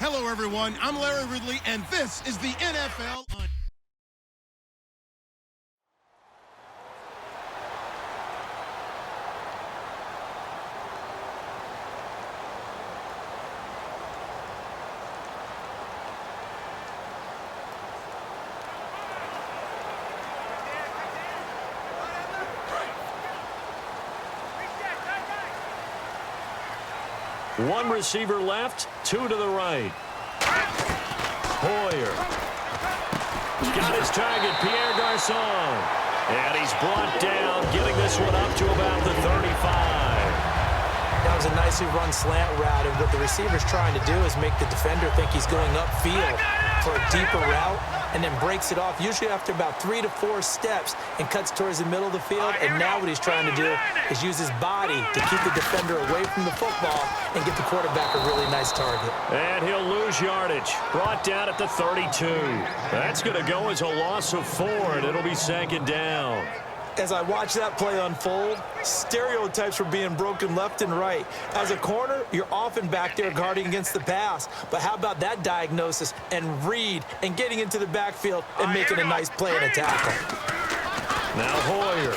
Hello, everyone. I'm Larry Ridley, and this is the NFL. One receiver left, two to the right. Hoyer. Got his target, Pierre Garçon. And he's brought down, getting this one up to about the 35. That was a nicely run slant route, and what the receiver's trying to do is make the defender think he's going upfield for a deeper route, and then breaks it off, usually after about 3 to 4 steps, and cuts towards the middle of the field. And now what he's trying to do is use his body to keep the defender away from the football and get the quarterback a really nice target. And he'll lose yardage. Brought down at the 32. That's going to go as a loss of 4, and it'll be second down. As I watch that play unfold, stereotypes were being broken left and right. As a corner, you're often back there guarding against the pass. But how about that diagnosis and read and getting into the backfield and making a nice play and a tackle? Now Hoyer.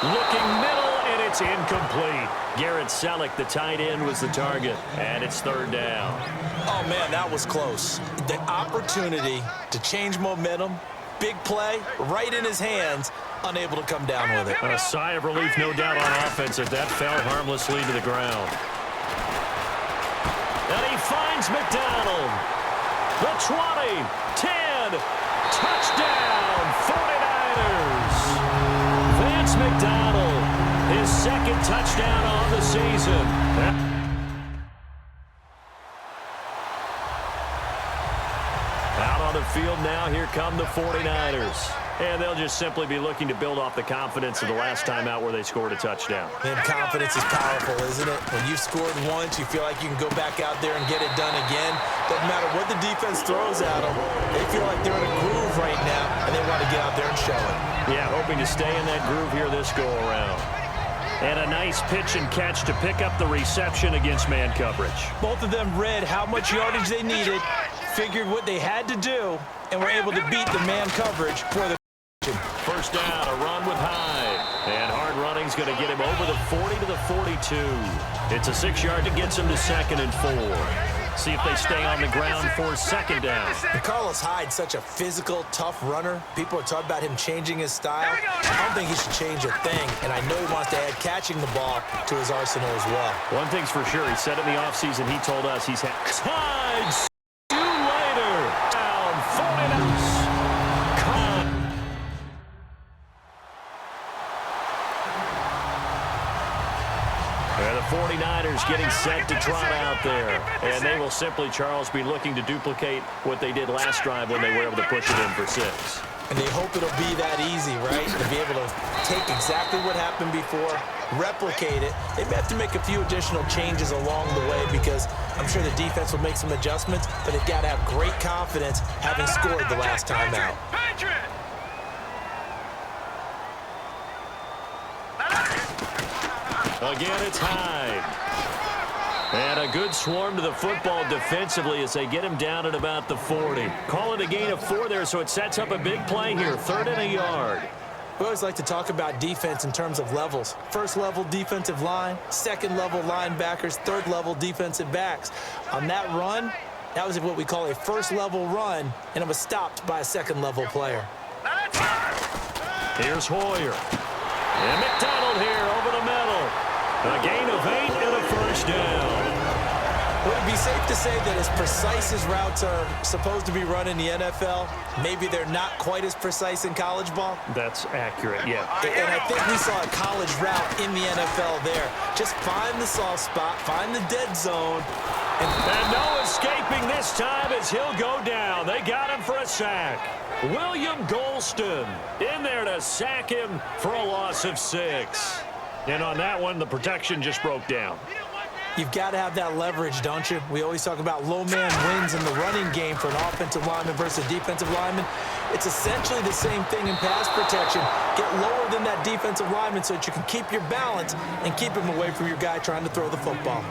Looking middle, and it's incomplete. Garrett Selleck, the tight end, was the target. And it's third down. Oh, man, that was close. The opportunity to change momentum, big play, right in his hands, unable to come down with it. A sigh of relief, no doubt, on offense as that fell harmlessly to the ground. And he finds McDonald. The 20, 10, touchdown, 49ers. Vance McDonald, his second touchdown on the season. Out on the field now, here come the 49ers. And they'll just simply be looking to build off the confidence of the last time out where they scored a touchdown. And confidence is powerful, isn't it? When you've scored once, you feel like you can go back out there and get it done again. Doesn't matter what the defense throws at them. They feel like they're in a groove right now, and they want to get out there and show it. Yeah, hoping to stay in that groove here this go-around. And a nice pitch and catch to pick up the reception against man coverage. Both of them read how much yardage they needed, figured what they had to do, and were able to beat the man coverage for the first down, a run with Hyde. And hard running's going to get him over the 40 to the 42. It's a 6-yard to get him to 2nd and 4. See if they stay on the ground for second down. And Carlos Hyde's such a physical, tough runner. People are talking about him changing his style. I don't think he should change a thing, and I know he wants to add catching the ball to his arsenal as well. One thing's for sure, he said in the offseason, he told us he's had Hyde. See you later. Down 49ers. The 49ers getting set to trot out there. And they will simply, Charles, be looking to duplicate what they did last drive when they were able to push it in for 6. And they hope it'll be that easy, right? To be able to take exactly what happened before, replicate it. They may have to make a few additional changes along the way because I'm sure the defense will make some adjustments, but they've got to have great confidence having scored the last time out. Again, it's Hyde. And a good swarm to the football defensively as they get him down at about the 40. Call it a gain of 4 there, so it sets up a big play here. 3rd and a yard. We always like to talk about defense in terms of levels. First level defensive line, second level linebackers, third level defensive backs. On that run, that was what we call a first level run, and it was stopped by a second level player. Here's Hoyer. And McDonald here over the middle. A gain of 8 and a first down. Would it be safe to say that as precise as routes are supposed to be run in the NFL, maybe they're not quite as precise in college ball? That's accurate, yeah. And I think we saw a college route in the NFL there. Just find the soft spot, find the dead zone. And no escaping this time as he'll go down. They got him for a sack. William Golston in there to sack him for a loss of 6. And on that one, the protection just broke down. You've got to have that leverage, don't you? We always talk about low man wins in the running game for an offensive lineman versus a defensive lineman. It's essentially the same thing in pass protection. Get lower than that defensive lineman so that you can keep your balance and keep him away from your guy trying to throw the football.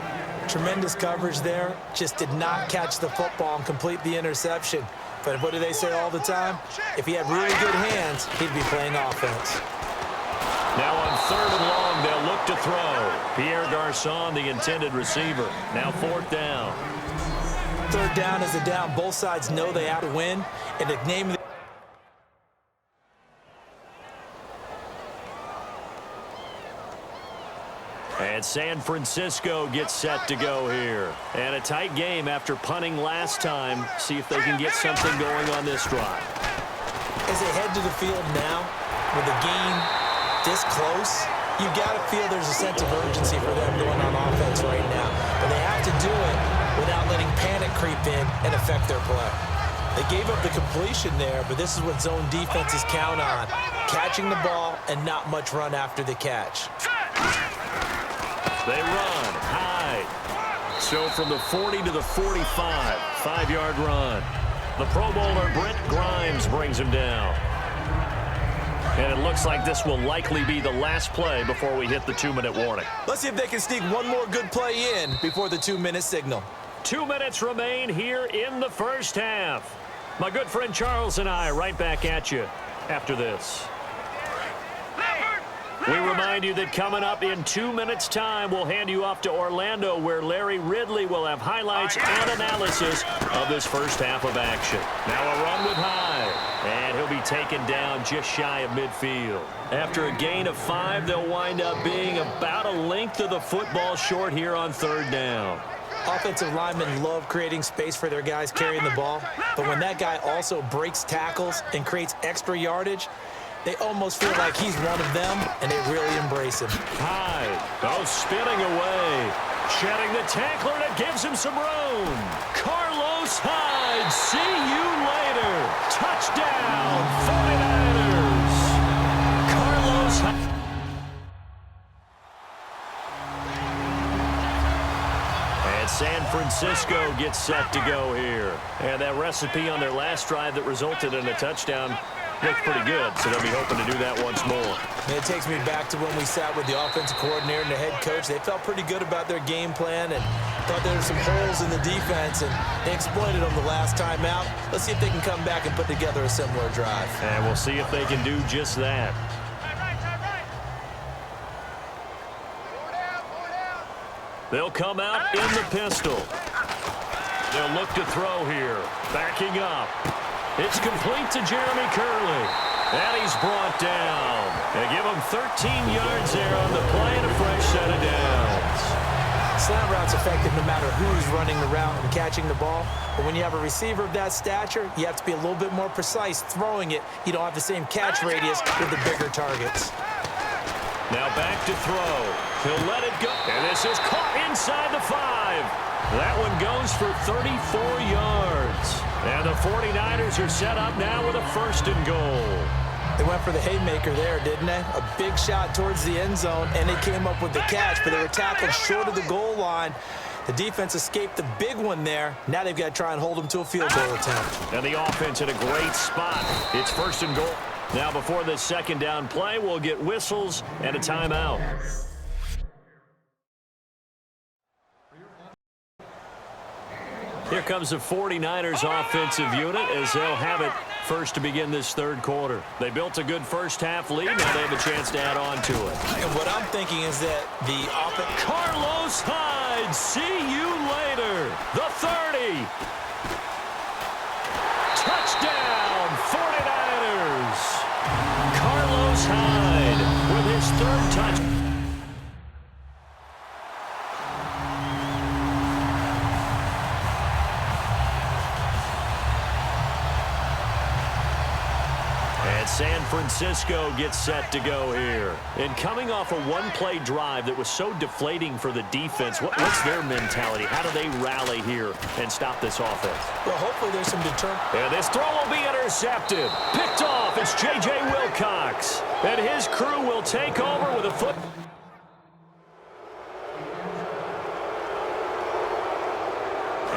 Tremendous coverage there. Just did not catch the football and complete the interception. But what do they say all the time? If he had really good hands, he'd be playing offense. Now on 3rd and long, they'll look to throw. Pierre Garçon, the intended receiver. Now 4th down. 3rd down is a down. Both sides know they have to win. And the name of the And San Francisco gets set to go here. And a tight game after punting last time. See if they can get something going on this drive. As they head to the field now, with the game this close, you got to feel there's a sense of urgency for them going on offense right now. But they have to do it without letting panic creep in and affect their play. They gave up the completion there, but this is what zone defenses count on. Catching the ball and not much run after the catch. They run high. So from the 40 to the 45, 5-yard run. The Pro Bowler Brent Grimes brings him down. And it looks like this will likely be the last play before we hit the 2-minute warning. Let's see if they can sneak one more good play in before the 2-minute signal. 2 minutes remain here in the first half. My good friend Charles and I right back at you after this. We remind you that coming up in 2 minutes' time, we'll hand you off to Orlando, where Larry Ridley will have highlights and analysis of this first half of action. Now a run with Hyde, and he'll be taken down just shy of midfield. After a gain of 5, they'll wind up being about a length of the football short here on 3rd down. Offensive linemen love creating space for their guys carrying the ball, but when that guy also breaks tackles and creates extra yardage, they almost feel like he's one of them, and they really embrace him. Hyde, spinning away. Shedding the tackler, and it gives him some room. Carlos Hyde, see you later. Touchdown, 49ers. Carlos Hyde. And San Francisco gets set to go here. And that recipe on their last drive that resulted in a touchdown looked pretty good, so they'll be hoping to do that once more. And it takes me back to when we sat with the offensive coordinator and the head coach. They felt pretty good about their game plan and thought there were some holes in the defense, and they exploited them the last time out. Let's see if they can come back and put together a similar drive. And we'll see if they can do just that. They'll come out in the pistol. They'll look to throw here. Backing up. It's complete to Jeremy Curley. And he's brought down. They give him 13 yards there on the play and a fresh set of downs. Slant route's effective no matter who's running the route and catching the ball. But when you have a receiver of that stature, you have to be a little bit more precise throwing it. You don't have the same catch radius with the bigger targets. Now back to throw. He'll let it go. And this is caught inside the 5. That one goes for 34 yards. And the 49ers are set up now with a 1st and goal. They went for the haymaker there, didn't they? A big shot towards the end zone, and they came up with the catch, but they were tackled short of the goal line. The defense escaped the big one there. Now they've got to try and hold them to a field goal attempt. And the offense in a great spot. It's 1st and goal. Now before this 2nd down play, we'll get whistles and a timeout. Here comes the 49ers offensive unit as they'll have it first to begin this 3rd quarter. They built a good first half lead. Now they have a chance to add on to it. And what I'm thinking is that the offense... Carlos Hyde, see you later. The 30. Touchdown, 49ers. Carlos Hyde with his 3rd touchdown. San Francisco gets set to go here. And coming off a one-play drive that was so deflating for the defense, what's their mentality? How do they rally here and stop this offense? Well, hopefully there's some deterrent. And this throw will be intercepted. Picked off. It's J.J. Wilcox. And his crew will take over with a foot.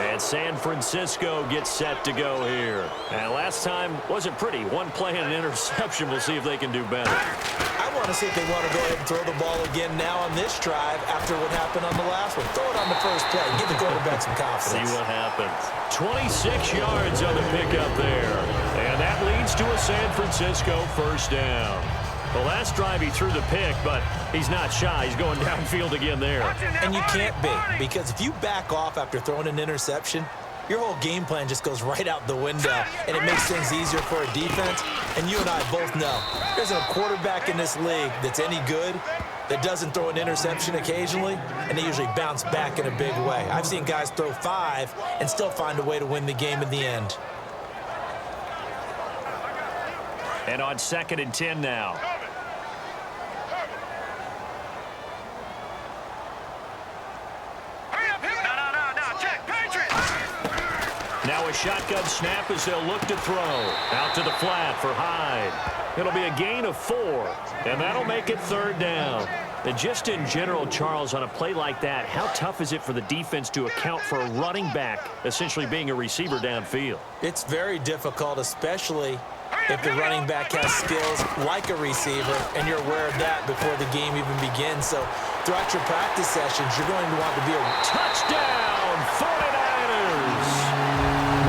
And San Francisco gets set to go here. And last time wasn't pretty. One play and an interception. We'll see if they can do better. I want honestly, if they want to go ahead and throw the ball again now on this drive after what happened on the last one, throw it on the first play. Give the quarterback some confidence. See what happens. 26 yards on the pickup there. And that leads to a San Francisco first down. The last drive he threw the pick, but he's not shy. He's going downfield again there. And you can't be, because if you back off after throwing an interception, your whole game plan just goes right out the window, and it makes things easier for a defense. And you and I both know there's a quarterback in this league that's any good that doesn't throw an interception occasionally, and they usually bounce back in a big way. I've seen guys throw 5 and still find a way to win the game in the end. And on 2nd and 10 now. Now a shotgun snap as they'll look to throw. Out to the flat for Hyde. It'll be a gain of 4, and that'll make it 3rd down. And just in general, Charles, on a play like that, how tough is it for the defense to account for a running back essentially being a receiver downfield? It's very difficult, especially if the running back has skills like a receiver, and you're aware of that before the game even begins. So throughout your practice sessions, you're going to want to be a touchdown, 49ers.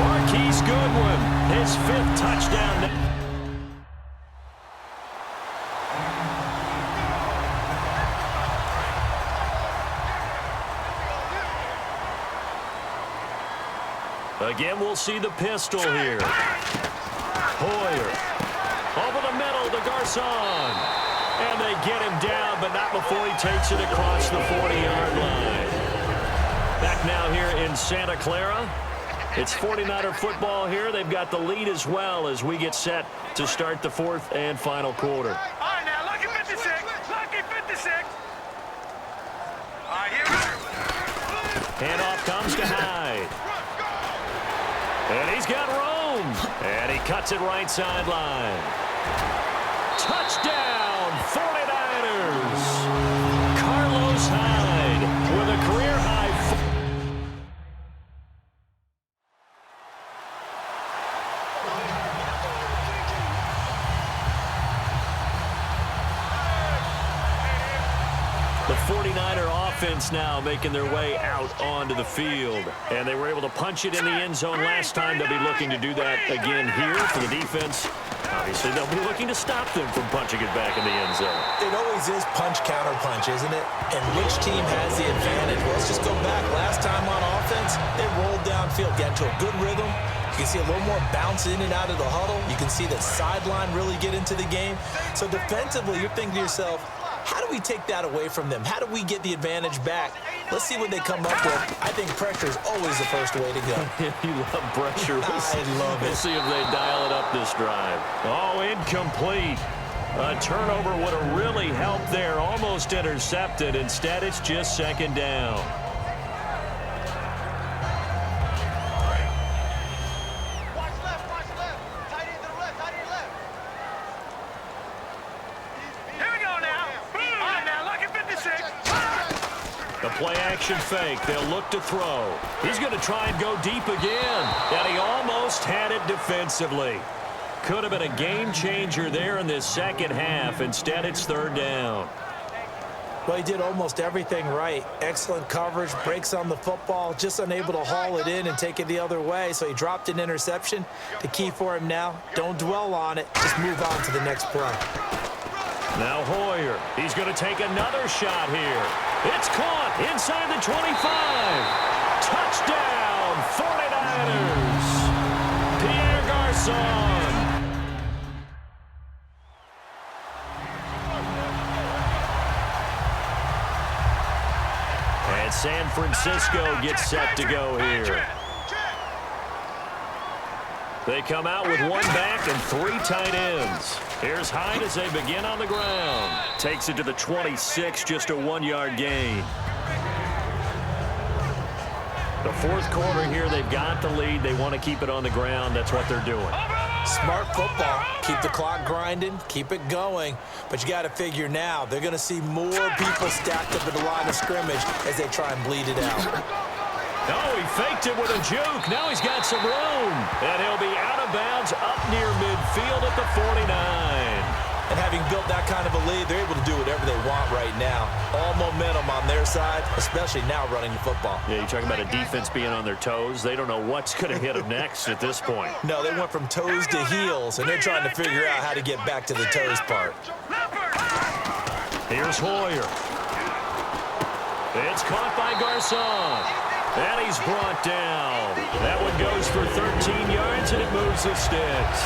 Marquise Goodwin, his 5th touchdown. Again, we'll see the pistol here. Hoyer. Over the middle to Garcon. And they get him down, but not before he takes it across the 40-yard line. Back now here in Santa Clara. It's 49er football here. They've got the lead as well as we get set to start the 4th and final quarter. All right, now, lucky 56. Lucky 56. All right, here we go. Handoff comes to Hyde. And he's got room. And he cuts it right sideline. Touchdown, 49ers. Carlos Hyde with a career-high. The 49er offense now making their way out onto the field. And they were able to punch it in the end zone last time. They'll be looking to do that again here for the defense. Obviously, they'll be looking to stop them from punching it back in the end zone. It always is punch-counter-punch, isn't it? And which team has the advantage? Well, let's just go back. Last time on offense, they rolled downfield, got into a good rhythm. You can see a little more bounce in and out of the huddle. You can see the sideline really get into the game. So defensively, you're thinking to yourself, how do we take that away from them? How do we get the advantage back? Let's see what they come up with. I think pressure is always the first way to go. You love pressure. I love it. We'll see if they dial it up this drive. Oh, incomplete. A turnover would have really helped there. Almost intercepted. Instead, it's just 2nd down. The play-action fake. They'll look to throw. He's going to try and go deep again. And he almost had it defensively. Could have been a game changer there in this second half. Instead, it's 3rd down. Well, he did almost everything right. Excellent coverage, breaks on the football, just unable to haul it in and take it the other way. So he dropped an interception. The key for him now, don't dwell on it. Just move on to the next play. Now Hoyer. He's going to take another shot here. It's caught inside the 25. Touchdown, 49ers. Pierre Garcon. And San Francisco gets set to go here. They come out with 1 back and 3 tight ends. Here's Hyde as they begin on the ground. Takes it to the 26, just a 1-yard gain. The 4th quarter here, they've got the lead. They want to keep it on the ground. That's what they're doing. Smart football. Keep the clock grinding. Keep it going. But you got to figure now, they're going to see more people stacked up at the line of scrimmage as they try and bleed it out. Oh, he faked it with a juke. Now he's got some room. And he'll be out of bounds up near midfield at the 49. And having built that kind of a lead, they're able to do whatever they want right now. All momentum on their side, especially now running the football. Yeah, you're talking about a defense being on their toes. They don't know what's going to hit them next at this point. No, they went from toes to heels, and they're trying to figure out how to get back to the toes part. Here's Hoyer. It's caught by Garcon. And he's brought down. That one goes for 13 yards, and it moves the sticks.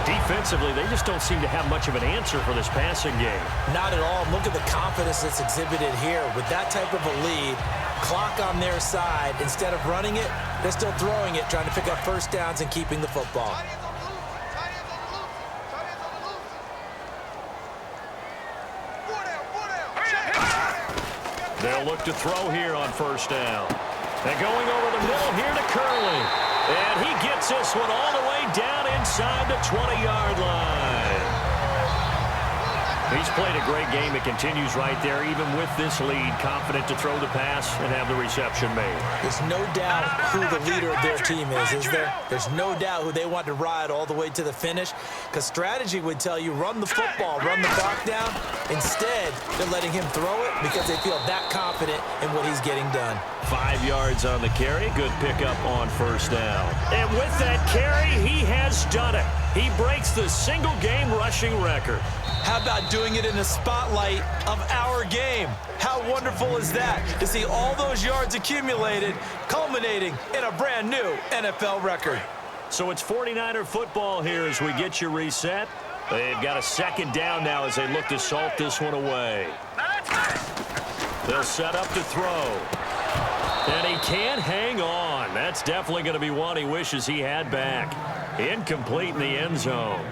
Defensively, they just don't seem to have much of an answer for this passing game. Not at all. Look at the confidence that's exhibited here. With that type of a lead, clock on their side, instead of running it, they're still throwing it, trying to pick up first downs and keeping the football. They'll look to throw here on first down. And going over the middle here to Curley. And he gets this one all the way down inside the 20-yard line. He's played a great game. It continues right there, even with this lead, confident to throw the pass and have the reception made. There's no doubt who the leader of their team is there? There's no doubt who they want to ride all the way to the finish, because strategy would tell you run the football, run the clock down. Instead, they're letting him throw it because they feel that confident in what he's getting done. 5 yards on the carry. Good pickup on first down. And with that carry, he has done it. He breaks the single-game rushing record. How about doing it in the spotlight of our game? How wonderful is that to see all those yards accumulated, culminating in a brand new NFL record? So it's 49er football here as we get you reset. They've got a second down now as they look to salt this one away. They'll set up to throw. And he can't hang on. That's definitely going to be one he wishes he had back. Incomplete in the end zone.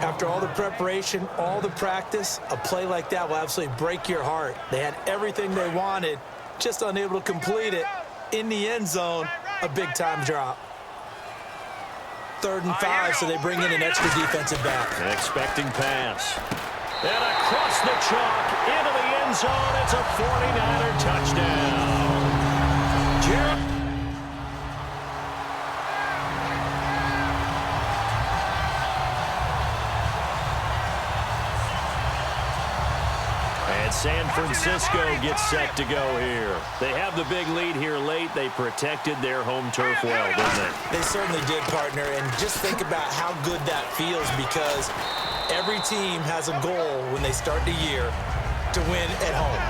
After all the preparation, all the practice, a play like that will absolutely break your heart. They had everything they wanted, just unable to complete it. In the end zone, a big-time drop. 3rd and 5, so they bring in an extra defensive back. Expecting pass. And across the chalk, into the end zone. It's a 49er touchdown. And San Francisco gets set to go here. They have the big lead here late. They protected their home turf well, didn't they? They certainly did, partner. And just think about how good that feels, because every team has a goal when they start the year to win at home.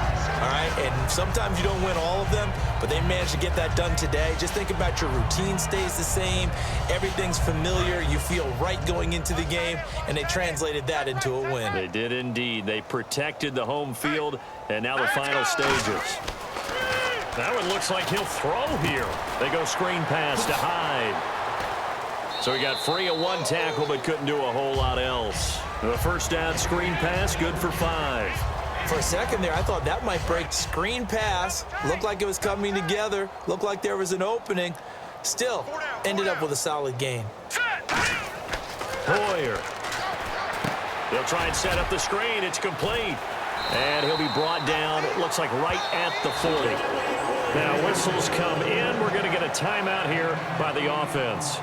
All right, and sometimes you don't win all of them, but they managed to get that done today. Just think about your routine stays the same. Everything's familiar. You feel right going into the game, and they translated that into a win. They did indeed. They protected the home field, and now the final stages. That one looks like he'll throw here. They go screen pass to Hyde. So he got free of one tackle, but couldn't do a whole lot else. The first down screen pass, good for 5. For a second there, I thought that might break. Screen pass. Looked like it was coming together. Looked like there was an opening. Still, ended up with a solid gain. Hoyer. They'll try and set up the screen. It's complete. And he'll be brought down, it looks like right at the 40. Now whistles come in. We're going to get a timeout here by the offense.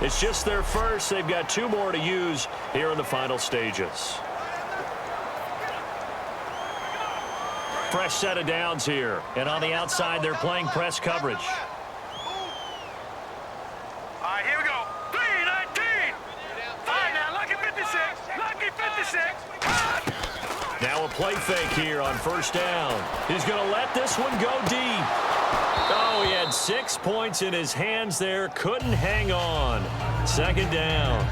It's just their first. They've got 2 more to use here in the final stages. Fresh set of downs here. And on the outside, they're playing press coverage. All right, here we go. 3-19. Fine now, lucky 56. Lucky 56. Now a play fake here on first down. He's going to let this one go deep. Oh, he had 6 points in his hands there. Couldn't hang on. Second down.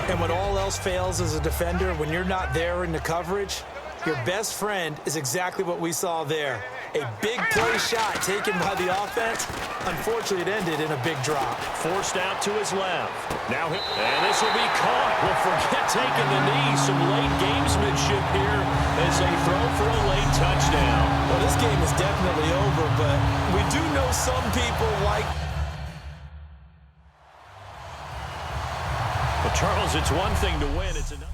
And when all else fails as a defender, when you're not there in the coverage, your best friend is exactly what we saw there. A big play shot taken by the offense. Unfortunately, it ended in a big drop. Forced out to his left. Now, and this will be caught. Well, forget taking the knee. Some late gamesmanship here as they throw for a late touchdown. Well, this game is definitely over, but we do know some people like... But, Charles, it's one thing to win. It's another.